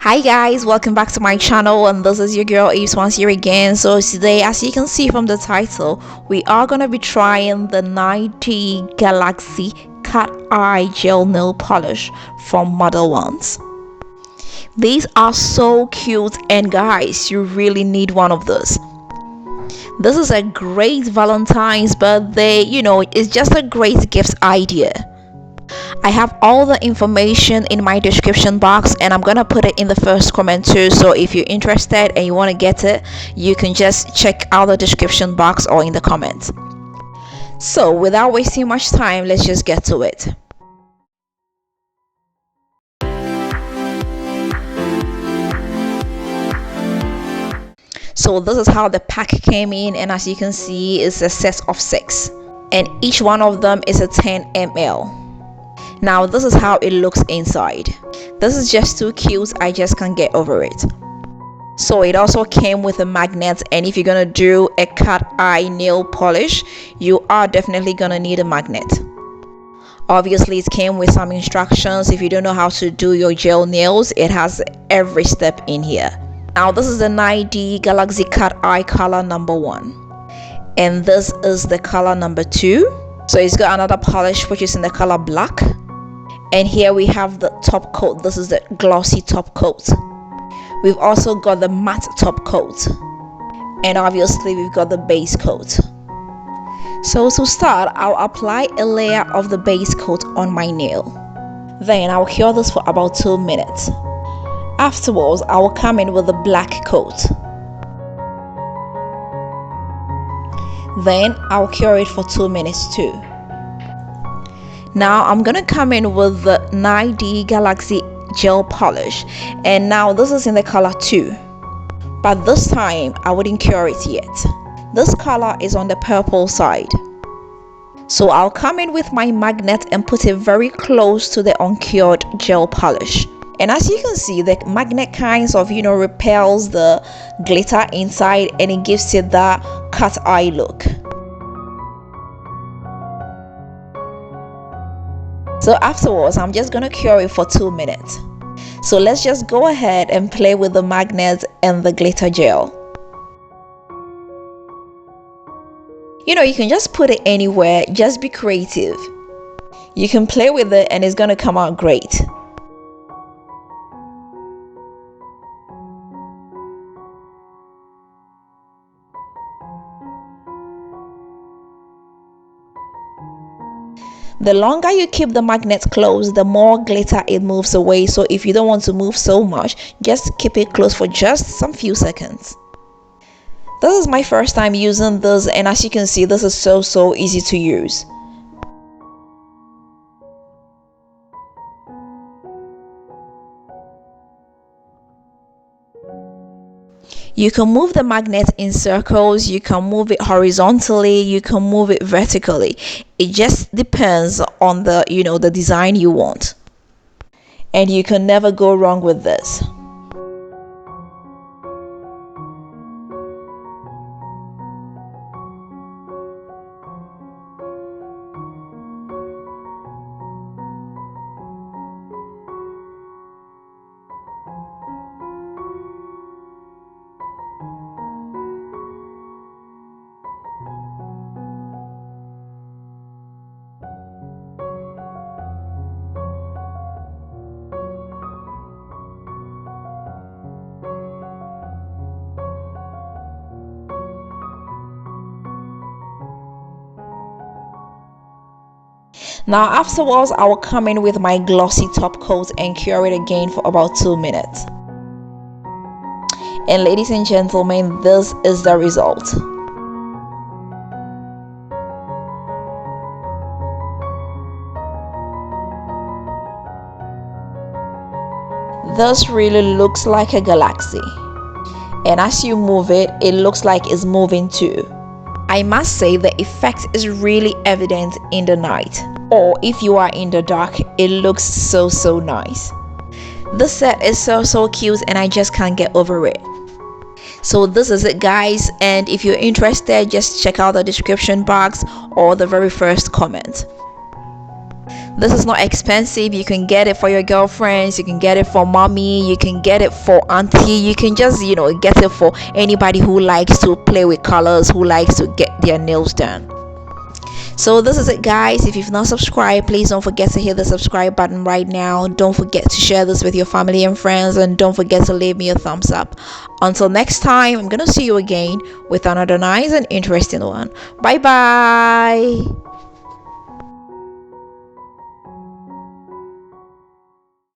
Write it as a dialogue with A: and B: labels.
A: Hi guys, welcome back to my channel, and this is your girl Ace once here again. So today, as you can see from the title, we are gonna be trying the 90 Galaxy Cat Eye Gel Nail Polish from Modelones. These are so cute, and guys, you really need one of those. This is a great Valentine's birthday, it's just a great gift idea. I have all the information in my description box, and I'm gonna put it in the first comment too, so if you're interested and you want to get it, you can just check out the description box or in the comments. So without wasting much time, let's just get to it. So this is how the pack came in, and as you can see, it's a set of 6 and each one of them is a 10 ml. Now this is how it looks inside. This is just too cute, I just can't get over it. So it also came with a magnet, and if you're gonna do a cat eye nail polish, you are definitely gonna need a magnet. Obviously it came with some instructions. If you don't know how to do your gel nails, it has every step in here. Now this is the 90 Galaxy Cat Eye color number 1, and this is the color number 2. So it's got another polish which is in the color black, and here we have the top coat. This is the glossy top coat. We've also got the matte top coat, and obviously we've got the base coat. So to start, I'll apply a layer of the base coat on my nail. Then I'll cure this for about 2 minutes. Afterwards, I will come in with the black coat. Then I'll cure it for 2 minutes too. Now I'm gonna come in with the 90 Galaxy gel polish, and now this is in the color 2, but this time I wouldn't cure it yet. This color is on the purple side. So I'll come in with my magnet and put it very close to the uncured gel polish. And as you can see, the magnet kinds of repels the glitter inside, and it gives it that cat eye look. So afterwards, I'm just gonna cure it for 2 minutes. So let's just go ahead and play with the magnet and the glitter gel. You can just put it anywhere, just be creative. You can play with it and it's gonna come out great. The longer you keep the magnet closed, the more glitter it moves away. So if you don't want to move so much, just keep it closed for just some few seconds. This is my first time using this, and as you can see, this is so easy to use. You can move the magnet in circles, you can move it horizontally, you can move it vertically. It just depends on the design you want. And you can never go wrong with this. Now afterwards, I will come in with my glossy top coat and cure it again for about 2 minutes. And ladies and gentlemen, this is the result. This really looks like a galaxy, and as you move it, it looks like it's moving too. I must say the effect is really evident in the night, or if you are in the dark, it looks so nice. This set is so cute, and I just can't get over it. So this is it, guys, and if you're interested, just check out the description box or the very first comment. This is not expensive. You can get it for your girlfriends, you can get it for mommy, you can get it for auntie, you can just get it for anybody who likes to play with colors, who likes to get their nails done. So this is it, guys. If you've not subscribed, please don't forget to hit the subscribe button right now. Don't forget to share this with your family and friends, and don't forget to leave me a thumbs up. Until next time, I'm gonna see you again with another nice and interesting one. Bye bye.